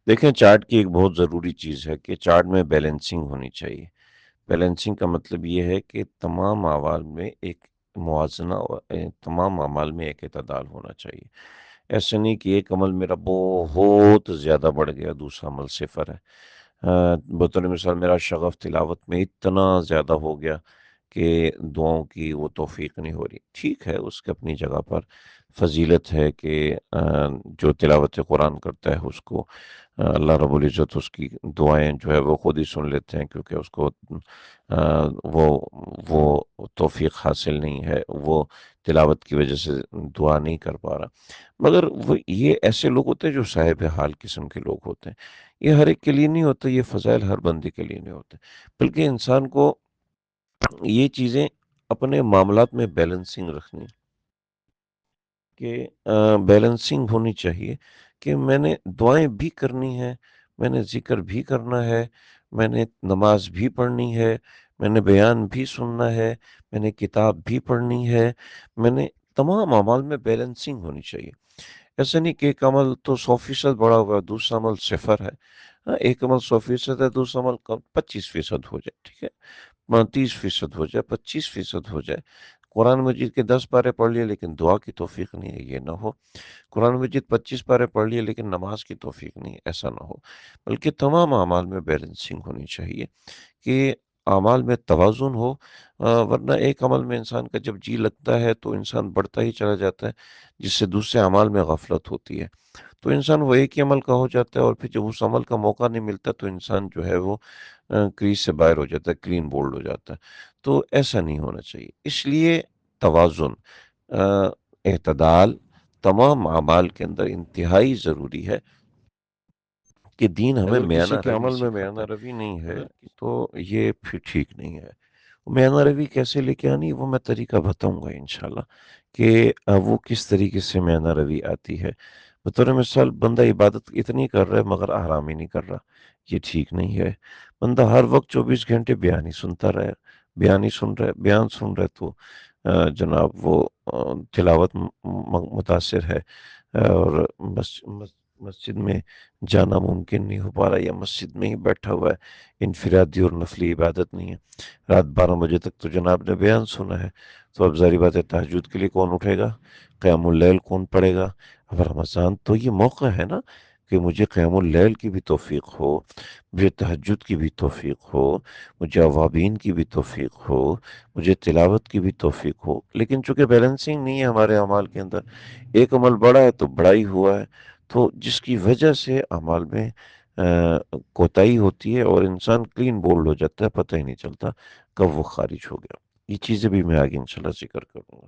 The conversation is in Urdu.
دیکھیں، چارٹ کی ایک بہت ضروری چیز ہے کہ چارٹ میں بیلنسنگ ہونی چاہیے۔ بیلنسنگ کا مطلب یہ ہے کہ تمام اعمال میں ایک موازنہ اور تمام اعمال میں ایک اعتدال ہونا چاہیے۔ ایسا نہیں کہ ایک عمل میرا بہت زیادہ بڑھ گیا، دوسرا عمل صفر ہے۔ بطور مثال میرا شغف تلاوت میں اتنا زیادہ ہو گیا کہ دعاؤں کی وہ توفیق نہیں ہو رہی۔ ٹھیک ہے، اس کے اپنی جگہ پر فضیلت ہے کہ جو تلاوت قرآن کرتا ہے اس کو اللہ رب العزت اس کی دعائیں جو ہے وہ خود ہی سن لیتے ہیں، کیونکہ اس کو وہ توفیق حاصل نہیں ہے، وہ تلاوت کی وجہ سے دعا نہیں کر پا رہا۔ مگر وہ یہ ایسے لوگ ہوتے ہیں جو صاحب حال قسم کے لوگ ہوتے ہیں۔ یہ ہر ایک کے لیے نہیں ہوتا، یہ فضائل ہر بندے کے لیے نہیں ہوتے، بلکہ انسان کو یہ چیزیں اپنے معاملات میں بیلنسنگ رکھنی، کہ بیلنسنگ ہونی چاہیے کہ میں نے دعائیں بھی کرنی ہیں، میں نے ذکر بھی کرنا ہے، میں نے نماز بھی پڑھنی ہے، میں نے بیان بھی سننا ہے، میں نے کتاب بھی پڑھنی ہے، میں نے تمام اعمال میں بیلنسنگ ہونی چاہیے۔ ایسا نہیں کہ ایک عمل تو 100% بڑا ہوا، دوسرا عمل صفر ہے۔ ہاں، ایک عمل 100% ہے، دوسرا عمل 25% ہو جائے، ٹھیک ہے، 30% ہو جائے، 25% ہو جائے۔ قرآن مجید کے 10 پارے پڑھ لیے لیکن دعا کی توفیق نہیں ہے، یہ نہ ہو۔ قرآن مجید 25 پارے پڑھ لیے لیکن نماز کی توفیق نہیں ہے، ایسا نہ ہو۔ بلکہ تمام اعمال میں بیلنسنگ ہونی چاہیے کہ اعمال میں توازن ہو۔ ورنہ ایک عمل میں انسان کا جب جی لگتا ہے تو انسان بڑھتا ہی چلا جاتا ہے، جس سے دوسرے اعمال میں غفلت ہوتی ہے، تو انسان وہ ایک ہی عمل کا ہو جاتا ہے، اور پھر جب اس عمل کا موقع نہیں ملتا تو انسان جو ہے وہ کریز سے باہر ہو جاتا ہے، کلین بولڈ ہو جاتا ہے۔ تو ایسا نہیں ہونا چاہیے۔ اس لیے توازن، اعتدال تمام اعمال کے اندر انتہائی ضروری ہے کہ دین ہمیں اگر میانہ کسی کے روی عمل میں سکھاتا میانہ ہے۔ روی نہیں ہے تو یہ پھر ٹھیک نہیں ہے۔ میانہ روی کیسے لے کے آنی، وہ میں طریقہ بتاؤں گا انشاءاللہ کہ وہ کس طریقے سے میانہ روی آتی ہے۔ بطور مثال بندہ عبادت اتنی کر رہا ہے مگر آرام ہی نہیں کر رہا، یہ ٹھیک نہیں ہے۔ بندہ ہر وقت 24 گھنٹے بیان ہی سنتا رہے، بیان سن رہے تو جناب وہ تلاوت متاثر ہے، اور مسجد میں جانا ممکن نہیں ہو پا رہا، یا مسجد میں ہی بیٹھا ہوا ہے، انفرادی اور نفلی عبادت نہیں ہے۔ رات 12 بجے تک تو جناب نے بیان سنا ہے، تو اب ظاہری بات ہے تہجد کے لیے کون اٹھے گا، قیام اللیل کون پڑھے گا؟ اب رمضان تو یہ موقع ہے نا کہ مجھے قیام اللیل کی بھی توفیق ہو، مجھے تہجد کی بھی توفیق ہو، مجھے اوابین کی بھی توفیق ہو، مجھے تلاوت کی بھی توفیق ہو۔ لیکن چونکہ بیلنسنگ نہیں ہے ہمارے اعمال کے اندر، ایک عمل بڑا ہے تو بڑا ہی ہوا ہے، تو جس کی وجہ سے اعمال میں کوتاہی ہوتی ہے اور انسان کلین بولڈ ہو جاتا ہے، پتہ ہی نہیں چلتا کب وہ خارج ہو گیا۔ یہ چیزیں بھی میں آگے انشاءاللہ ذکر کروں گا۔